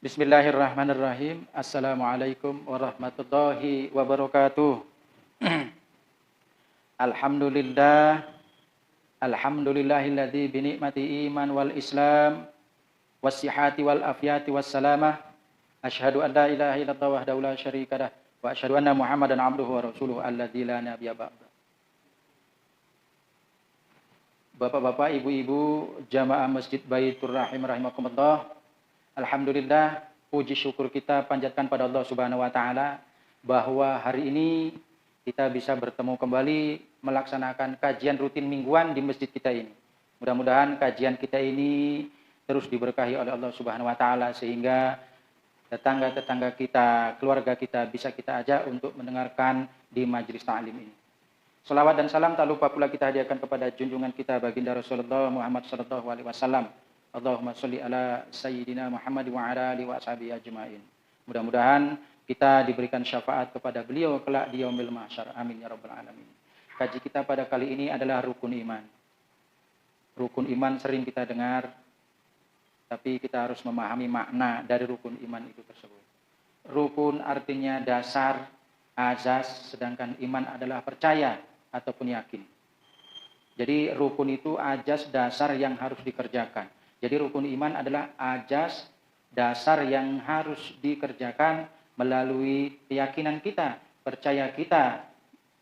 Bismillahirrahmanirrahim. Assalamualaikum warahmatullahi wabarakatuh. Alhamdulillah. Alhamdulillahilladzi binikmati iman wal islam wassihati wal afiyati wassalamah. Asyhadu an la ilaha illallah wahdahu la syarika lah wa asyhadu anna Muhammadan abduhu wa rasuluhu alladzi la nabiyya ba'da. Bapak-bapak, ibu-ibu, jamaah Masjid Baitur Rahim rahimakumullah. Alhamdulillah, puji syukur kita panjatkan pada Allah Subhanahu wa taala bahwa hari ini kita bisa bertemu kembali melaksanakan kajian rutin mingguan di masjid kita ini. Mudah-mudahan kajian kita ini terus diberkahi oleh Allah Subhanahu wa taala sehingga tetangga-tetangga kita, keluarga kita bisa kita ajak untuk mendengarkan di majelis ta'lim ini. Salawat dan salam tak lupa pula kita hadiahkan kepada junjungan kita baginda Rasulullah Muhammad sallallahu alaihi wasallam. Allahumma sholli ala sayyidina Muhammad wa ala alihi wa ashabihi ajmain. Mudah-mudahan kita diberikan syafaat kepada beliau kelak di yaumil mahsyar. Amin ya rabbal alamin. Kaji kita pada kali ini adalah rukun iman. Rukun iman sering kita dengar, tapi kita harus memahami makna dari rukun iman itu tersebut. Rukun artinya dasar, azas, sedangkan iman adalah percaya ataupun yakin. Jadi rukun itu azas dasar yang harus dikerjakan. Jadi rukun iman adalah azas dasar yang harus dikerjakan melalui keyakinan kita, percaya kita,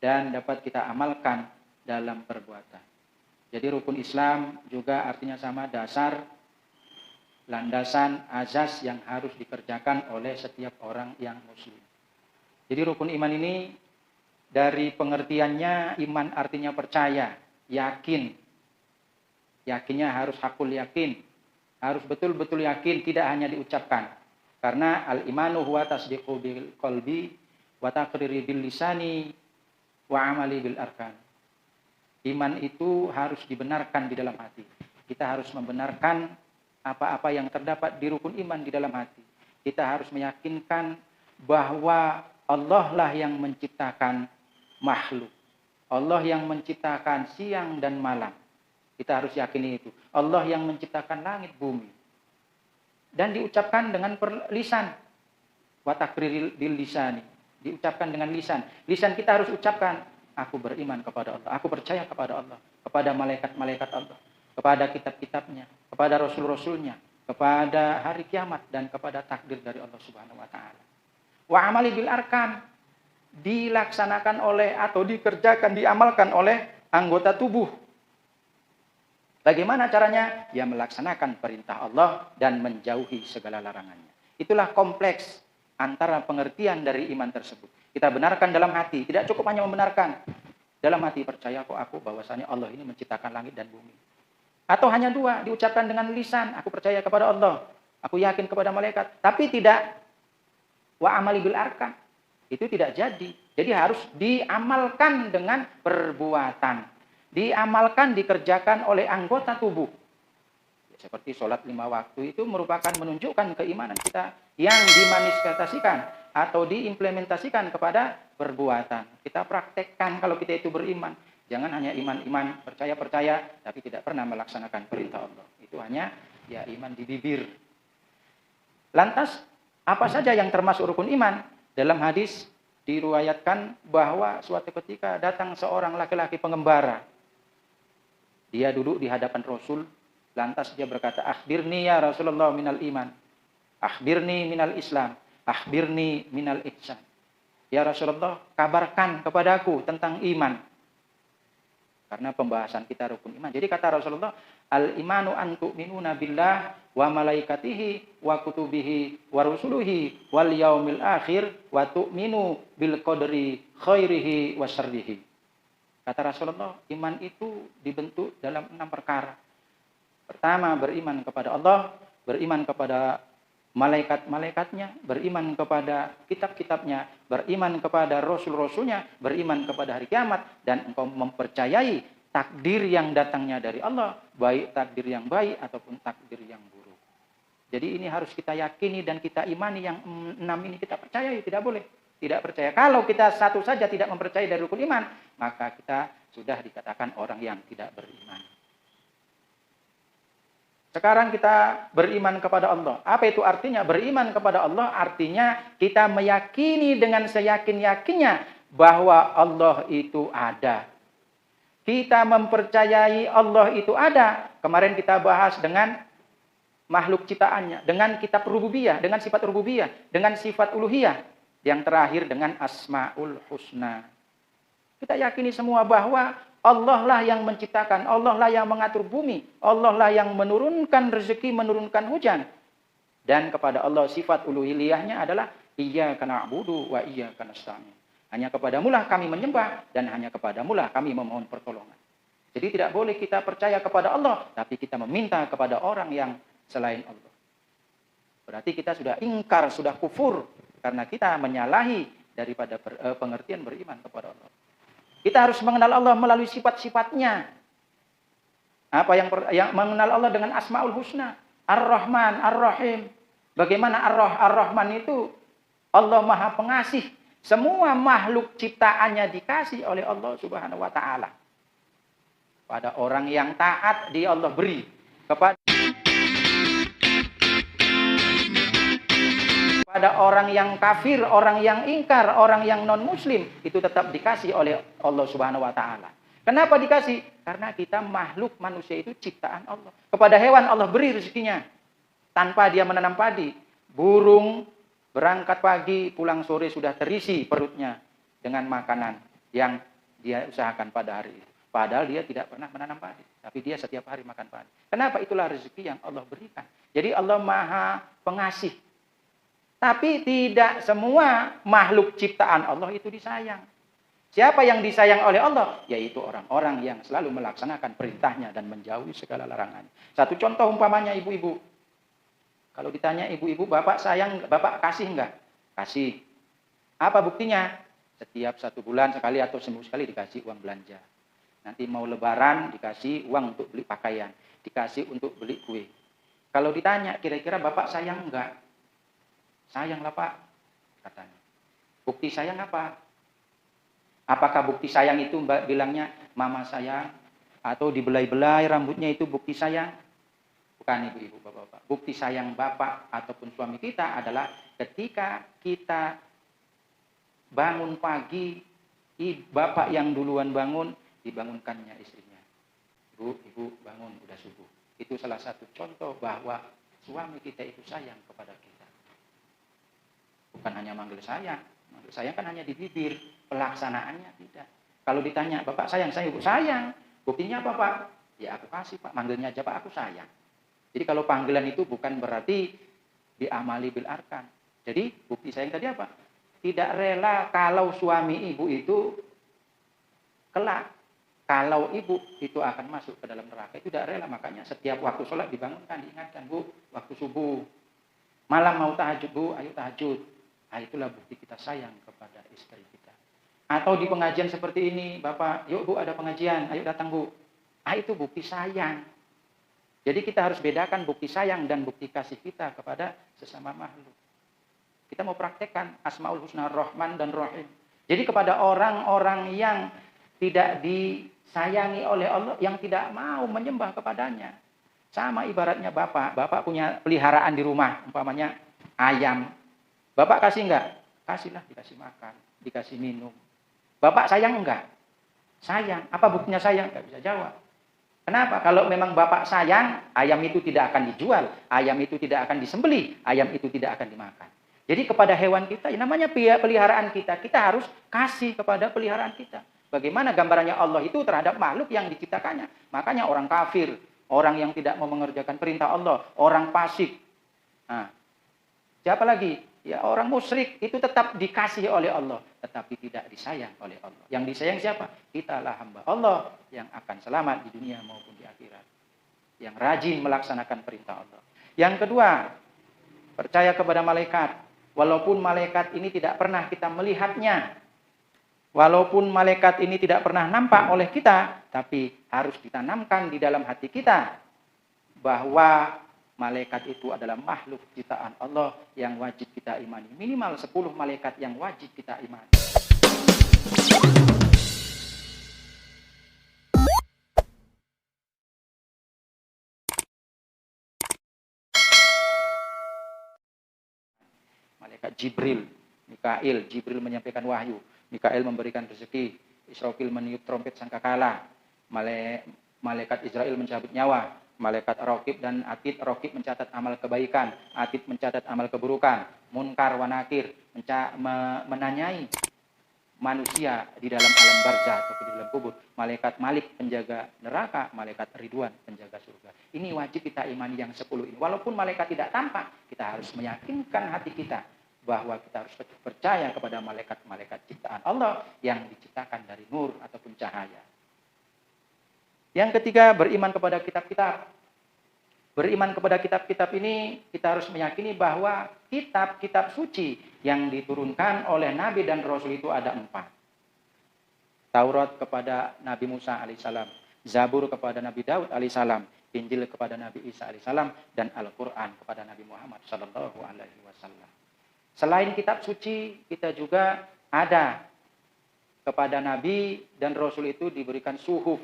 dan dapat kita amalkan dalam perbuatan. Jadi rukun Islam juga artinya sama, dasar, landasan, azas yang harus dikerjakan oleh setiap orang yang muslim. Jadi rukun iman ini dari pengertiannya, iman artinya percaya, yakin. Yakinnya harus hakul yakin. Harus betul-betul yakin, tidak hanya diucapkan. Karena al-imanu huwa tasdiqu bil qalbi wa taqriri bil lisani wa amali bil arkan. Iman itu harus dibenarkan di dalam hati. Kita harus membenarkan apa-apa yang terdapat di rukun iman di dalam hati. Kita harus meyakinkan bahwa Allah lah yang menciptakan makhluk. Allah yang menciptakan siang dan malam. Kita harus yakini itu. Allah yang menciptakan langit bumi. Dan diucapkan dengan lisan. Wa taqriril bil lisani. Diucapkan dengan lisan. Lisan kita harus ucapkan, aku beriman kepada Allah. Aku percaya kepada Allah. Kepada malaikat-malaikat Allah. Kepada kitab-kitabnya. Kepada rasul-rasulnya. Kepada hari kiamat. Dan kepada takdir dari Allah Subhanahu wa ta'ala. Wa amali bil arkan. Dilaksanakan oleh atau dikerjakan, diamalkan oleh anggota tubuh. Bagaimana caranya? Ya melaksanakan perintah Allah dan menjauhi segala larangannya. Itulah kompleks antara pengertian dari iman tersebut. Kita benarkan dalam hati, tidak cukup hanya membenarkan. Dalam hati percaya kok aku bahwasanya Allah ini menciptakan langit dan bumi. Atau hanya dua, diucapkan dengan lisan, aku percaya kepada Allah, aku yakin kepada malaikat, tapi tidak wa amali bil arkan. Itu tidak jadi. Jadi harus diamalkan dengan perbuatan. Diamalkan, dikerjakan oleh anggota tubuh. Ya, seperti sholat 5 waktu itu merupakan menunjukkan keimanan kita yang dimanifestasikan atau diimplementasikan kepada perbuatan. Kita praktekkan kalau kita itu beriman. Jangan hanya iman-iman, percaya-percaya, tapi tidak pernah melaksanakan perintah Allah. Itu hanya ya iman di bibir. Lantas, apa saja yang termasuk rukun iman? Dalam hadis diriwayatkan bahwa suatu ketika datang seorang laki-laki pengembara. Dia duduk di hadapan Rasul, lantas dia berkata, "Akhbirni ya Rasulullah minal iman, akhbirni minal Islam, akhbirni minal ihsan." Ya Rasulullah, kabarkan kepadaku tentang iman. Karena pembahasan kita rukun iman. Jadi kata Rasulullah, "Al-imanu an tu'minuna billah wa malaikatihi wa kutubihi wa rusuluhi wal yaumil akhir wa tu'minu bil qadri khairihi wa syarrihi." Kata Rasulullah, iman itu dibentuk dalam 6 perkara. Pertama, beriman kepada Allah, beriman kepada malaikat-malaikatnya, beriman kepada kitab-kitabnya, beriman kepada rasul-rasulnya, beriman kepada hari kiamat, dan engkau mempercayai takdir yang datangnya dari Allah, baik takdir yang baik ataupun takdir yang buruk. Jadi ini harus kita yakini dan kita imani, yang 6 ini kita percayai, tidak boleh tidak percaya. Kalau kita satu saja tidak mempercayai dari rukun iman, maka kita sudah dikatakan orang yang tidak beriman. Sekarang kita beriman kepada Allah. Apa itu artinya? Beriman kepada Allah artinya kita meyakini dengan seyakin-yakinnya bahwa Allah itu ada. Kita mempercayai Allah itu ada. Kemarin kita bahas dengan makhluk ciptaannya, dengan kitab rububiyah, dengan sifat rububiyah, dengan sifat uluhiyah. Yang terakhir dengan asmaul husna. Kita yakini semua bahwa Allah lah yang menciptakan, Allah lah yang mengatur bumi, Allah lah yang menurunkan rezeki, menurunkan hujan. Dan kepada Allah sifat uluhiyahnya adalah iyyaka na'budu wa iyyaka nasta'in. Hanya kepadamulah kami menyembah dan hanya kepadamulah kami memohon pertolongan. Jadi tidak boleh kita percaya kepada Allah, tapi kita meminta kepada orang yang selain Allah. Berarti kita sudah ingkar, sudah kufur karena kita menyalahi daripada pengertian beriman kepada Allah. Kita harus mengenal Allah melalui sifat-sifatnya. Apa yang mengenal Allah dengan Asmaul Husna, Ar-Rahman, Ar-Rahim. Bagaimana Ar-Rahman itu? Allah Maha Pengasih. Semua makhluk ciptaannya dikasih oleh Allah Subhanahu wa taala. Pada orang yang taat dia Allah beri. Pada orang yang kafir, orang yang ingkar, orang yang non-muslim, itu tetap dikasih oleh Allah Subhanahu wa taala. Kenapa dikasih? Karena kita makhluk manusia itu ciptaan Allah. Kepada hewan Allah beri rezekinya tanpa dia menanam padi. Burung berangkat pagi, pulang sore sudah terisi perutnya dengan makanan yang dia usahakan pada hari itu. Padahal dia tidak pernah menanam padi, tapi dia setiap hari makan padi. Kenapa? Itulah rezeki yang Allah berikan. Jadi Allah Maha Pengasih. Tapi tidak semua makhluk ciptaan Allah itu disayang. Siapa yang disayang oleh Allah? Yaitu orang-orang yang selalu melaksanakan perintahnya dan menjauhi segala larangannya. Satu contoh umpamanya ibu-ibu. Kalau ditanya ibu-ibu, bapak sayang, bapak kasih enggak? Kasih. Apa buktinya? Setiap 1 bulan sekali atau seminggu sekali dikasih uang belanja. Nanti mau lebaran dikasih uang untuk beli pakaian. Dikasih untuk beli kue. Kalau ditanya, kira-kira bapak sayang enggak? Sayanglah Pak, katanya. Bukti sayang apa? Apakah bukti sayang itu Mbak bilangnya mama sayang? Atau dibelai-belai rambutnya itu bukti sayang? Bukan ibu-ibu, bapak-bapak. Bukti sayang bapak ataupun suami kita adalah ketika kita bangun pagi, bapak yang duluan bangun, dibangunkannya istrinya. Ibu bangun, udah subuh. Itu salah satu contoh bahwa suami kita itu sayang kepada kita. Bukan hanya manggil sayang kan hanya di bibir, pelaksanaannya tidak. Kalau ditanya, Bapak sayang, saya Ibu sayang. Buktinya apa Pak? Ya aku kasih Pak, manggilnya aja Pak, aku sayang. Jadi kalau panggilan itu bukan berarti diamali bil arkan. Jadi bukti sayang tadi apa? Tidak rela kalau suami ibu itu kelak. Kalau ibu itu akan masuk ke dalam neraka, itu tidak rela. Makanya setiap waktu sholat dibangunkan, diingatkan Bu, waktu subuh. Malam mau tahajud Bu, ayo tahajud. Nah, itulah bukti kita sayang kepada istri kita. Atau di pengajian seperti ini, Bapak, yuk Bu ada pengajian, ayo datang Bu. Ah, itu bukti sayang. Jadi kita harus bedakan bukti sayang dan bukti kasih kita kepada sesama makhluk. Kita mau praktekkan Asmaul Husna Rahman dan Rahim. Jadi kepada orang-orang yang tidak disayangi oleh Allah, yang tidak mau menyembah kepadanya. Sama ibaratnya Bapak punya peliharaan di rumah, umpamanya ayam. Bapak kasih enggak? Kasihlah, dikasih makan, dikasih minum. Bapak sayang enggak? Sayang. Apa buktinya sayang? Enggak bisa jawab. Kenapa? Kalau memang Bapak sayang, ayam itu tidak akan dijual, ayam itu tidak akan disembelih, ayam itu tidak akan dimakan. Jadi kepada hewan kita, yang namanya peliharaan kita harus kasih kepada peliharaan kita. Bagaimana gambarannya Allah itu terhadap makhluk yang diciptakannya. Makanya orang kafir, orang yang tidak mau mengerjakan perintah Allah, orang fasik. Nah, siapa lagi? Ya orang musyrik itu tetap dikasih oleh Allah, tetapi tidak disayang oleh Allah. Yang disayang siapa? Kitalah hamba Allah yang akan selamat di dunia maupun di akhirat. Yang rajin melaksanakan perintah Allah. Yang kedua, percaya kepada malaikat. Walaupun malaikat ini tidak pernah kita melihatnya. Walaupun malaikat ini tidak pernah nampak oleh kita, tapi harus ditanamkan di dalam hati kita bahwa malaikat itu adalah makhluk ciptaan Allah yang wajib kita imani. Minimal 10 malaikat yang wajib kita imani. malaikat Jibril, Mikail. Jibril menyampaikan wahyu, Mikail memberikan rezeki, Israfil meniup trompet sangkakala, malaikat Israel mencabut nyawa, malaikat Raqib dan Atid. Raqib mencatat amal kebaikan, Atid mencatat amal keburukan, Munkar wa Nakir menanyai manusia di dalam alam barzah atau di dalam kubur, malaikat Malik penjaga neraka, malaikat Ridwan penjaga surga. Ini wajib kita imani yang 10 ini. Walaupun malaikat tidak tampak, kita harus meyakinkan hati kita bahwa kita harus percaya kepada malaikat-malaikat ciptaan Allah yang diciptakan dari nur ataupun cahaya. Yang ketiga, beriman kepada kitab-kitab. Beriman kepada kitab-kitab ini, kita harus meyakini bahwa kitab-kitab suci yang diturunkan oleh Nabi dan Rasul itu ada 4. Taurat kepada Nabi Musa alaihissalam, Zabur kepada Nabi Daud alaihissalam, Injil kepada Nabi Isa alaihissalam, dan Al-Quran kepada Nabi Muhammad sallallahu alaihi wasallam. Selain kitab suci, kita juga ada kepada Nabi dan Rasul itu diberikan suhuf.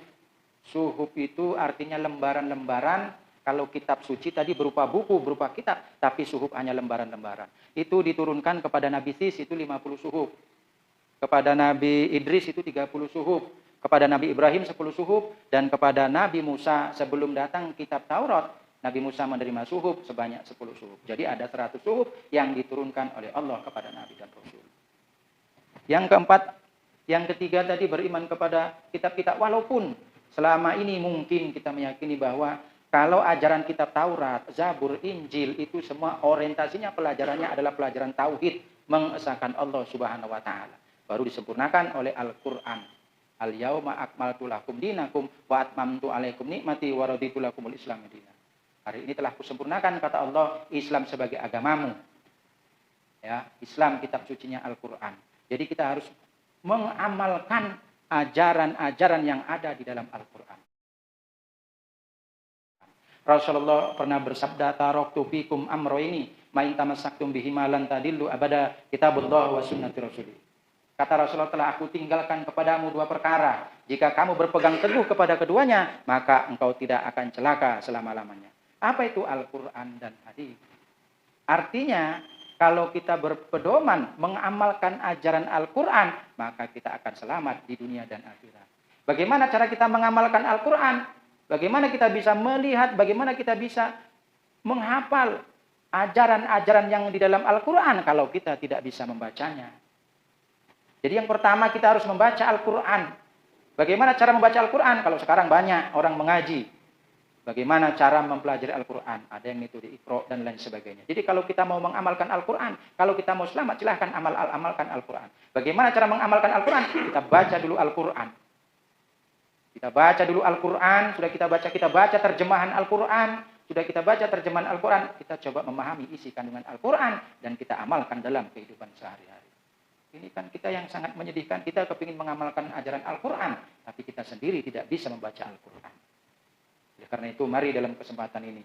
Suhuf itu artinya lembaran-lembaran. Kalau kitab suci tadi berupa buku, berupa kitab, tapi suhuf hanya lembaran-lembaran. Itu diturunkan kepada Nabi Sis itu 50 suhuf. Kepada Nabi Idris itu 30 suhuf. Kepada Nabi Ibrahim 10 suhuf. Dan kepada Nabi Musa sebelum datang kitab Taurat, Nabi Musa menerima suhuf sebanyak 10 suhuf. Jadi ada 100 suhuf yang diturunkan oleh Allah kepada Nabi dan Rasul. Yang keempat, yang ketiga tadi beriman kepada kitab-kitab. Walaupun selama ini mungkin kita meyakini bahwa kalau ajaran kitab Taurat, Zabur, Injil itu semua orientasinya pelajarannya adalah pelajaran tauhid, mengesahkan Allah Subhanahu wa taala. Baru disempurnakan oleh Al-Qur'an. Al-yauma akmaltu lakum dinakum wa atmamtu alaikum nikmati wa raditu lakumul Islam dinan. Hari ini telah kusempurnakan kata Allah Islam sebagai agamamu. Ya, Islam kitab sucinya Al-Qur'an. Jadi kita harus mengamalkan ajaran-ajaran yang ada di dalam Al-Qur'an. Rasulullah pernah bersabda, taraktu fikum amroini ma in tamassaktum bihima lan tadillu abada, kitabullah wa sunnati rasulih. Kata Rasulullah, telah aku tinggalkan kepadamu 2 perkara. Jika kamu berpegang teguh kepada keduanya, maka engkau tidak akan celaka selama-lamanya. Apa itu? Al-Qur'an dan hadis. Artinya, kalau kita berpedoman mengamalkan ajaran Al-Qur'an, maka kita akan selamat di dunia dan akhirat. Bagaimana cara kita mengamalkan Al-Qur'an? Bagaimana kita bisa melihat, bagaimana kita bisa menghafal ajaran-ajaran yang di dalam Al-Quran kalau kita tidak bisa membacanya. Jadi yang pertama kita harus membaca Al-Quran. Bagaimana cara membaca Al-Quran? Kalau sekarang banyak orang mengaji. Bagaimana cara mempelajari Al-Quran? Ada yang metode Iqra dan lain sebagainya. Jadi kalau kita mau mengamalkan Al-Quran, kalau kita mau selamat, silahkan amalkan Al-Quran. Bagaimana cara mengamalkan Al-Quran? Kita baca dulu Al-Quran. Kita baca dulu Al-Quran, sudah kita baca terjemahan Al-Quran, sudah kita baca terjemahan Al-Quran, kita coba memahami isi kandungan Al-Quran, dan kita amalkan dalam kehidupan sehari-hari. Ini kan kita yang sangat menyedihkan, kita kepingin mengamalkan ajaran Al-Quran, tapi kita sendiri tidak bisa membaca Al-Quran. Oleh karena itu, mari dalam kesempatan ini,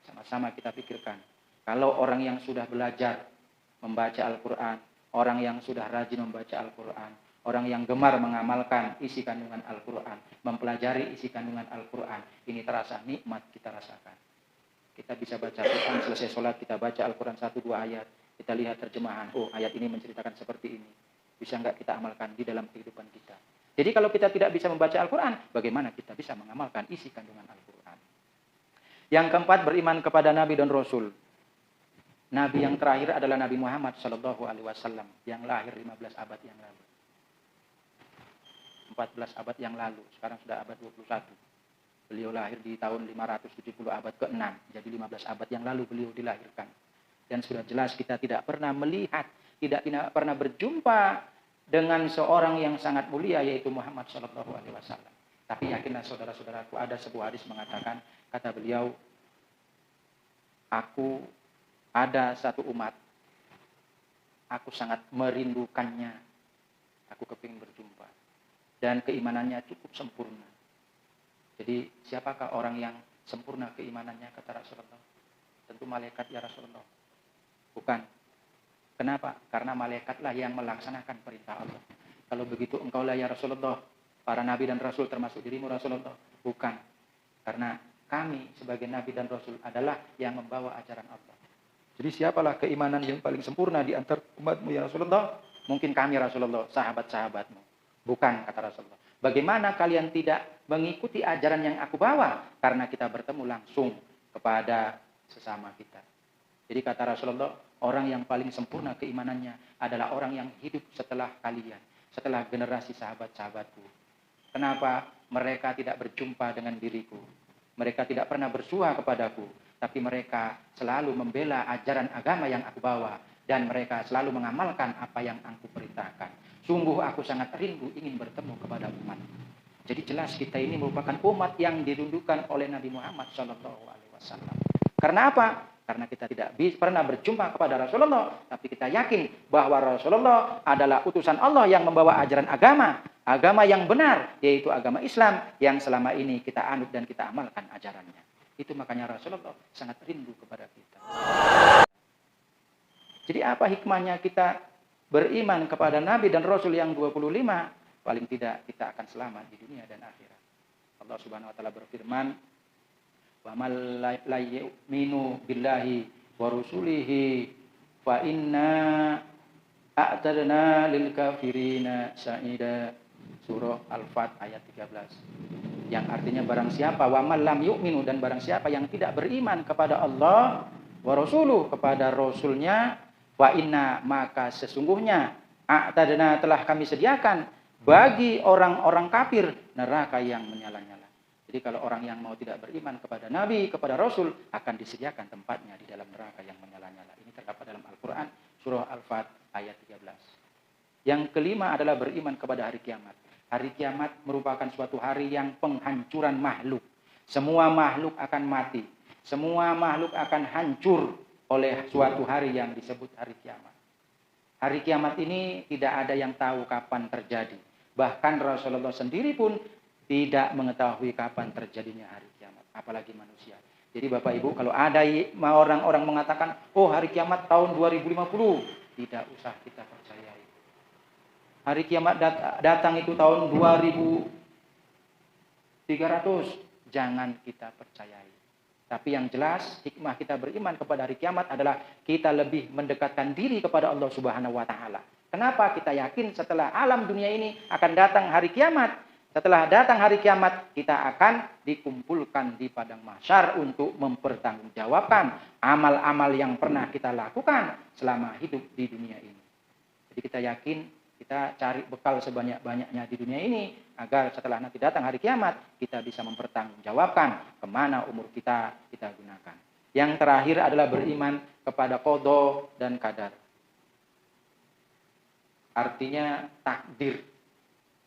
sama-sama kita pikirkan, kalau orang yang sudah belajar membaca Al-Quran, orang yang sudah rajin membaca Al-Quran, orang yang gemar mengamalkan isi kandungan Al-Quran, mempelajari isi kandungan Al-Quran, ini terasa nikmat kita rasakan. Kita bisa baca Quran, selesai sholat kita baca Al-Quran 1-2 ayat, kita lihat terjemahan, oh ayat ini menceritakan seperti ini. Bisa enggak kita amalkan di dalam kehidupan kita? Jadi kalau kita tidak bisa membaca Al-Quran, bagaimana kita bisa mengamalkan isi kandungan Al-Quran? Yang keempat, beriman kepada Nabi dan Rasul. Nabi yang terakhir adalah Nabi Muhammad SAW yang lahir 15 abad yang lalu. 14 abad yang lalu, sekarang sudah abad 21. Beliau lahir di tahun 570 abad ke-6, jadi 15 abad yang lalu beliau dilahirkan. Dan sudah jelas kita tidak pernah melihat, tidak pernah berjumpa dengan seorang yang sangat mulia, yaitu Muhammad SAW. Tapi yakinlah saudara-saudaraku, ada sebuah hadis mengatakan, kata beliau, aku ada satu umat, aku sangat merindukannya, aku kepingin berjumpa. Dan keimanannya cukup sempurna. Jadi siapakah orang yang sempurna keimanannya, kata Rasulullah? Tentu malaikat ya Rasulullah. Bukan. Kenapa? Karena malaikatlah yang melaksanakan perintah Allah. Kalau begitu engkaulah ya Rasulullah, para nabi dan rasul termasuk dirimu Rasulullah. Bukan. Karena kami sebagai nabi dan rasul adalah yang membawa ajaran Allah. Jadi siapalah keimanan yang paling sempurna di antara umatmu ya Rasulullah? Mungkin kami Rasulullah, sahabat-sahabatmu. Bukan, kata Rasulullah. Bagaimana kalian tidak mengikuti ajaran yang aku bawa? Karena kita bertemu langsung kepada sesama kita. Jadi kata Rasulullah, orang yang paling sempurna keimanannya adalah orang yang hidup setelah kalian. Setelah generasi sahabat-sahabatku. Kenapa mereka tidak berjumpa dengan diriku? Mereka tidak pernah bersua kepadaku. Tapi mereka selalu membela ajaran agama yang aku bawa. Dan mereka selalu mengamalkan apa yang aku perintahkan. Sungguh aku sangat rindu ingin bertemu kepada umat. Jadi jelas kita ini merupakan umat yang dirindukan oleh Nabi Muhammad SAW. Karena apa? Karena kita tidak pernah berjumpa kepada Rasulullah. Tapi kita yakin bahwa Rasulullah adalah utusan Allah yang membawa ajaran agama. Agama yang benar, yaitu agama Islam. Yang selama ini kita anut dan kita amalkan ajarannya. Itu makanya Rasulullah sangat rindu kepada kita. Jadi apa hikmahnya kita beriman kepada Nabi dan Rasul yang 25? Paling tidak kita akan selamat di dunia dan akhirat. Allah Subhanahu wa taala berfirman, "Wa man la yu'minu billahi wa rusulihi fa inna a'tadna lil kafirina sa'ida." Surah Al-Fat ayat 13. Yang artinya barang siapa wa man lam yu'minu, dan barang siapa yang tidak beriman kepada Allah wa rasuluh, kepada rasulnya, wa inna, maka sesungguhnya a'tadna, telah kami sediakan bagi orang-orang kafir neraka yang menyala-nyala. Jadi kalau orang yang mau tidak beriman kepada Nabi, kepada Rasul, akan disediakan tempatnya di dalam neraka yang menyala-nyala. Ini terdapat dalam Al-Quran, surah Al-Fat ayat 13. Yang kelima adalah beriman kepada hari kiamat. Hari kiamat merupakan suatu hari yang penghancuran makhluk. Semua makhluk akan mati. Semua makhluk akan hancur oleh suatu hari yang disebut hari kiamat. Hari kiamat ini tidak ada yang tahu kapan terjadi. Bahkan Rasulullah sendiri pun tidak mengetahui kapan terjadinya hari kiamat. Apalagi manusia. Jadi Bapak Ibu, kalau ada orang-orang mengatakan, oh hari kiamat tahun 2050. Tidak usah kita percayai. Hari kiamat datang itu tahun 2300. Jangan kita percayai. Tapi yang jelas, hikmah kita beriman kepada hari kiamat adalah kita lebih mendekatkan diri kepada Allah Subhanahu wa taala. Kenapa? Kita yakin setelah alam dunia ini akan datang hari kiamat. Setelah datang hari kiamat, kita akan dikumpulkan di padang mahsyar untuk mempertanggungjawabkan amal-amal yang pernah kita lakukan selama hidup di dunia ini. Jadi kita yakin, kita cari bekal sebanyak-banyaknya di dunia ini, agar setelah nanti datang hari kiamat, kita bisa mempertanggungjawabkan kemana umur kita gunakan. Yang terakhir adalah beriman kepada qada dan qadar. Artinya takdir.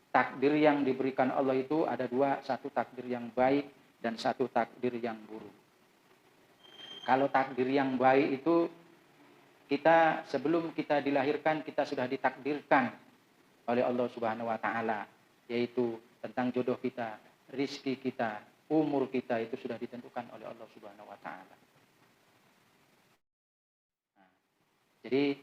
Takdir yang diberikan Allah itu ada dua, satu takdir yang baik dan satu takdir yang buruk. Kalau takdir yang baik itu, kita sebelum kita dilahirkan, kita sudah ditakdirkan oleh Allah Subhanahu wa taala, yaitu tentang jodoh kita, rizki kita, umur kita itu sudah ditentukan oleh Allah Subhanahu wa taala. Jadi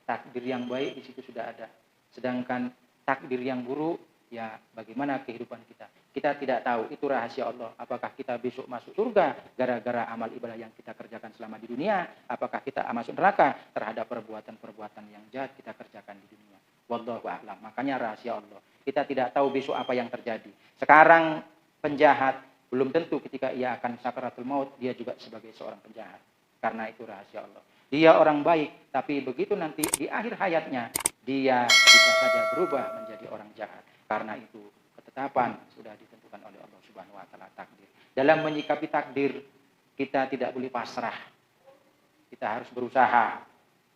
takdir yang baik di situ sudah ada. Sedangkan takdir yang buruk, ya bagaimana kehidupan kita? Kita tidak tahu, itu rahasia Allah. Apakah kita besok masuk surga gara-gara amal ibadah yang kita kerjakan selama di dunia? Apakah kita masuk neraka terhadap perbuatan-perbuatan yang jahat kita kerjakan di dunia? Wallahu a'lam. Makanya rahasia Allah. Kita tidak tahu besok apa yang terjadi. Sekarang penjahat, belum tentu ketika ia akan sakaratul maut, dia juga sebagai seorang penjahat. Karena itu rahasia Allah. Dia orang baik, tapi begitu nanti di akhir hayatnya, dia bisa saja berubah menjadi orang jahat. Karena itu ketetapan sudah ditentukan oleh Allah Subhanahu wa taala, takdir. Dalam menyikapi takdir, kita tidak boleh pasrah. Kita harus berusaha.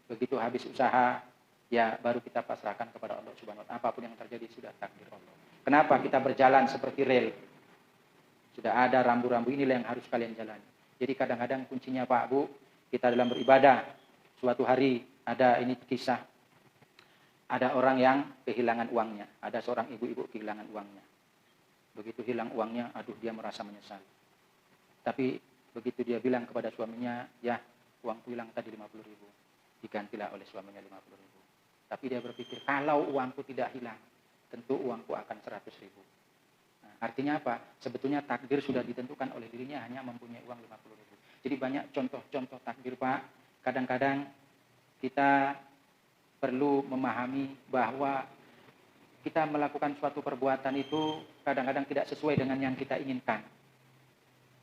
Begitu habis usaha, ya baru kita pasrahkan kepada Allah Subhanahu wa taala. Apapun yang terjadi sudah takdir Allah. Kenapa kita berjalan seperti rel? Sudah ada rambu-rambu, inilah yang harus kalian jalani. Jadi kadang-kadang kuncinya Pak Bu, kita dalam beribadah. Suatu hari ada ini kisah. Ada orang yang kehilangan uangnya. Ada seorang ibu-ibu kehilangan uangnya. Begitu hilang uangnya, aduh dia merasa menyesal. Tapi begitu dia bilang kepada suaminya, ya uangku hilang tadi 50.000. Digantilah oleh suaminya 50.000. Tapi dia berpikir, kalau uangku tidak hilang, tentu uangku akan 100.000. Nah, artinya apa? Sebetulnya takdir sudah ditentukan oleh dirinya hanya mempunyai uang 50.000. Jadi banyak contoh-contoh takdir Pak. kadang-kadang kita perlu memahami bahwa kita melakukan suatu perbuatan itu kadang-kadang tidak sesuai dengan yang kita inginkan.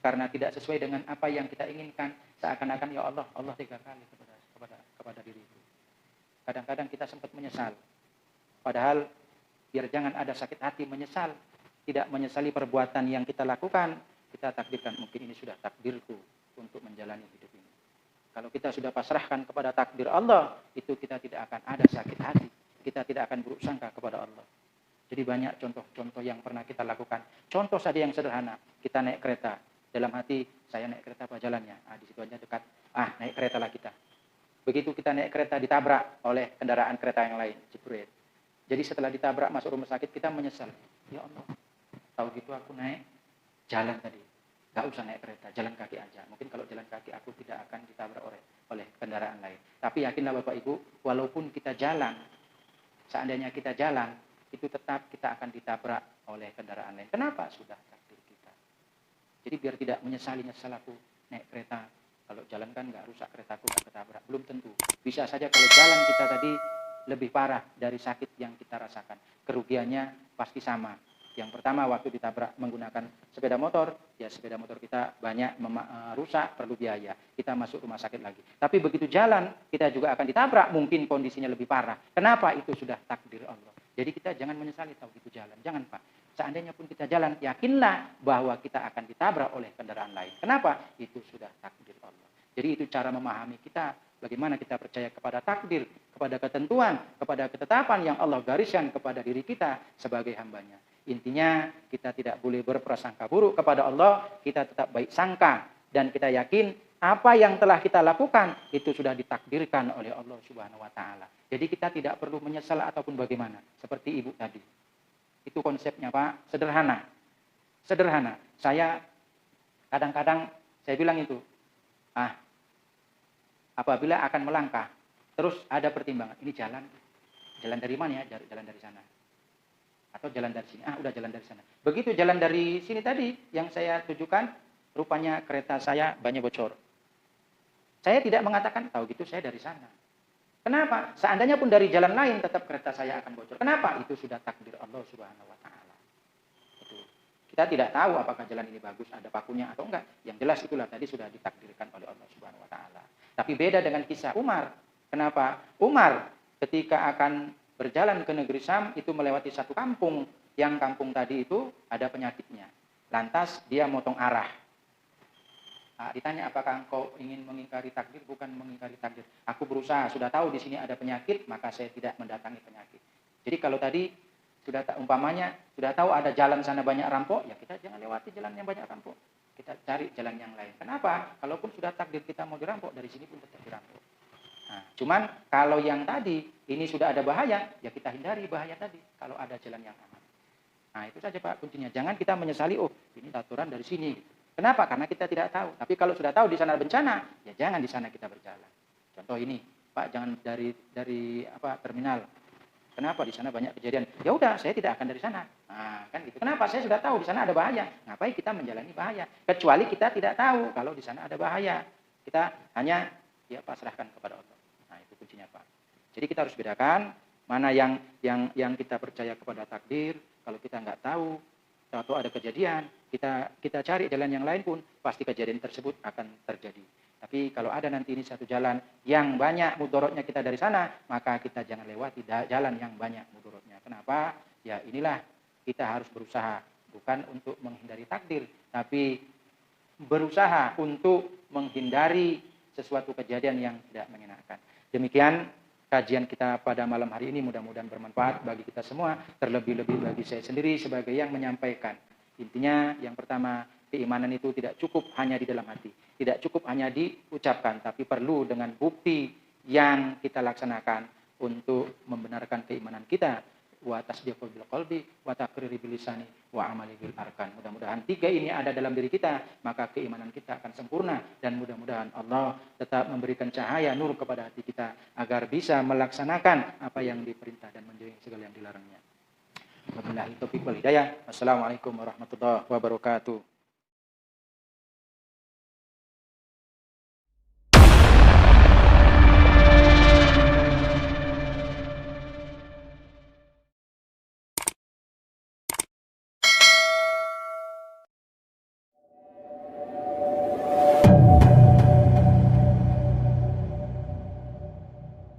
Karena tidak sesuai dengan apa yang kita inginkan, seakan-akan ya Allah, Allah tega kali kepada diriku. Kadang-kadang kita sempat menyesal. Padahal biar jangan ada sakit hati menyesal, tidak menyesali perbuatan yang kita lakukan, kita takdirkan mungkin ini sudah takdirku untuk menjalani hidup ini. Kalau kita sudah pasrahkan kepada takdir Allah, itu kita tidak akan ada sakit hati. Kita tidak akan buruk sangka kepada Allah. Jadi banyak contoh-contoh yang pernah kita lakukan. Contoh saja yang sederhana, kita naik kereta. Dalam hati, saya naik kereta apa jalannya? Di situ aja dekat. Naik kereta lah kita. Begitu kita naik kereta ditabrak oleh kendaraan kereta yang lain. Jebret. Jadi setelah ditabrak masuk rumah sakit, kita menyesal. Ya Allah, tahu gitu aku naik jalan tadi. Gak usah naik kereta, jalan kaki aja. Mungkin kalau jalan kaki aku tidak akan ditabrak oleh kendaraan lain. Tapi yakinlah Bapak Ibu, walaupun kita jalan, seandainya kita jalan, itu tetap kita akan ditabrak oleh kendaraan lain. Kenapa? Sudah takdir kita. Jadi biar tidak menyesali aku naik kereta. Kalau jalan kan nggak rusak keretaku, nggak ketabrak. Belum tentu. Bisa saja kalau jalan kita tadi lebih parah dari sakit yang kita rasakan. Kerugiannya pasti sama. Yang pertama waktu ditabrak menggunakan sepeda motor, ya sepeda motor kita banyak rusak, perlu biaya. Kita masuk rumah sakit lagi. Tapi begitu jalan, kita juga akan ditabrak, mungkin kondisinya lebih parah. Kenapa? Itu sudah takdir Allah. Jadi kita jangan menyesali tahu gitu jalan. Jangan Pak. Seandainya pun kita jalan, yakinlah bahwa kita akan ditabrak oleh kendaraan lain. Kenapa? Itu sudah takdir Allah. Jadi itu cara memahami kita, bagaimana kita percaya kepada takdir, kepada ketentuan, kepada ketetapan yang Allah gariskan kepada diri kita sebagai hambanya. Intinya kita tidak boleh berprasangka buruk kepada Allah, kita tetap baik sangka dan kita yakin apa yang telah kita lakukan itu sudah ditakdirkan oleh Allah Subhanahu wa taala. Jadi kita tidak perlu menyesal ataupun bagaimana, seperti ibu tadi. Itu konsepnya Pak, sederhana. Sederhana. Saya kadang-kadang saya bilang itu, apabila akan melangkah, terus ada pertimbangan, ini jalan dari mana ya? Jalan dari sana. Atau jalan dari sini, udah jalan dari sana. Begitu jalan dari sini tadi, yang saya tujukan, rupanya kereta saya bannya bocor. Saya tidak mengatakan, tahu gitu saya dari sana. Kenapa? Seandainya pun dari jalan lain, tetap kereta saya akan bocor. Kenapa? Itu sudah takdir Allah Subhanahu wa taala. Itu. Kita tidak tahu apakah jalan ini bagus, ada pakunya atau enggak. Yang jelas itulah tadi sudah ditakdirkan oleh Allah Subhanahu wa taala. Tapi beda dengan kisah Umar. Kenapa? Umar ketika akan berjalan ke negeri Syam itu melewati satu kampung. Yang kampung tadi itu ada penyakitnya. Lantas dia motong arah. Ditanya apakah engkau ingin mengingkari takdir? Bukan mengingkari takdir. Aku berusaha, sudah tahu di sini ada penyakit, maka saya tidak mendatangi penyakit. Jadi kalau tadi sudah umpamanya sudah tahu ada jalan sana banyak rampok, ya kita jangan lewati jalan yang banyak rampok. Kita cari jalan yang lain. Kenapa? Kalaupun sudah takdir kita mau dirampok, dari sini pun tetap dirampok. Cuman kalau yang tadi ini sudah ada bahaya, ya kita hindari bahaya tadi kalau ada jalan yang aman. Itu saja Pak kuncinya. Jangan kita menyesali, ini aturan dari sini. Kenapa? Karena kita tidak tahu. Tapi kalau sudah tahu di sana bencana, ya jangan di sana kita berjalan. Contoh ini, Pak jangan dari terminal. Kenapa di sana banyak kejadian? Ya udah, saya tidak akan dari sana. Kan gitu. Kenapa? Saya sudah tahu di sana ada bahaya. Ngapain kita menjalani bahaya? Kecuali kita tidak tahu kalau di sana ada bahaya. Kita hanya pasrahkan kepada Allah. Itu kuncinya Pak. Jadi kita harus bedakan mana yang kita percaya kepada takdir. Kalau kita nggak tahu atau ada kejadian, kita cari jalan yang lain pun pasti kejadian tersebut akan terjadi. Tapi kalau ada nanti ini satu jalan yang banyak mudorotnya kita dari sana, maka kita jangan lewati jalan yang banyak mudorotnya. Kenapa? Ya inilah kita harus berusaha bukan untuk menghindari takdir, tapi berusaha untuk menghindari sesuatu kejadian yang tidak mengenakan. Demikian kajian kita pada malam hari ini, mudah-mudahan bermanfaat bagi kita semua, terlebih-lebih bagi saya sendiri sebagai yang menyampaikan. Intinya yang pertama, keimanan itu tidak cukup hanya di dalam hati, tidak cukup hanya diucapkan, tapi perlu dengan bukti yang kita laksanakan untuk membenarkan keimanan kita. Wa tasdiqu bil qalbi wa taqriri bil lisani wa amali bil arkan. Mudah-mudahan tiga ini ada dalam diri kita, maka keimanan kita akan sempurna dan mudah-mudahan Allah tetap memberikan cahaya nur kepada hati kita agar bisa melaksanakan apa yang diperintah dan menjauhi segala yang dilarangnya. Wabillahi taufiq wal hidayah. Wassalamualaikum warahmatullahi wabarakatuh.